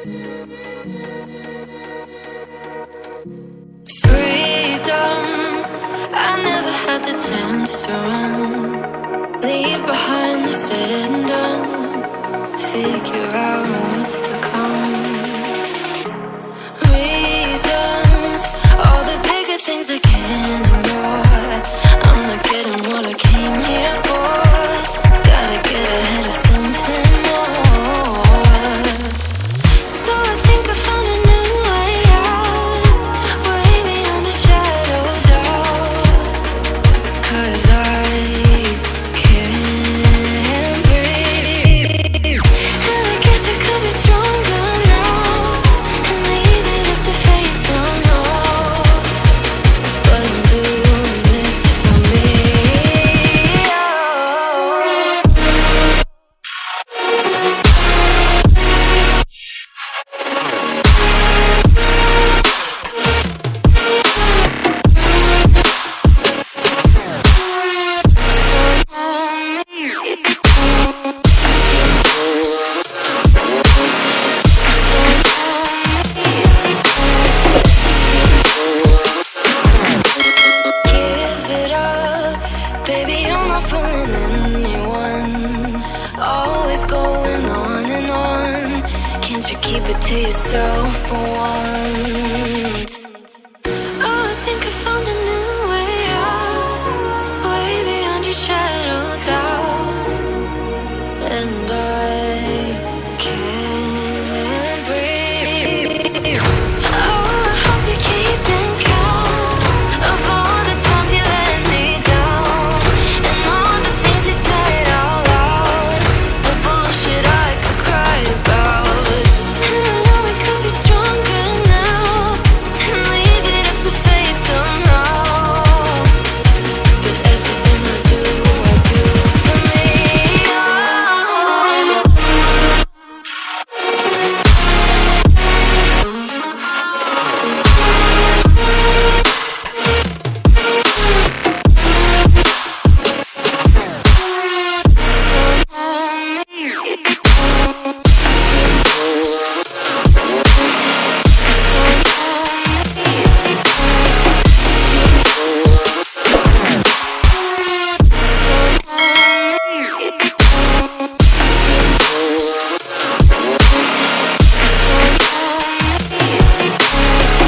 Freedom, I never had the chance to run. Leave behind the said and done. Figure out what's to come. Reasons, all the bigger things I can't ignore. I'm not getting what I came here for. Gotta get ahead of something more. So I think I found a new way out, way beyond a shadow of doubt. 'Cause I can't breathe, and I guess I could be stronger now and leave it up to fate somehow. But I'm doing this for me. Give it up, baby, I'm not fooling anyone. Always going on and on. Can't you keep it to yourself for once?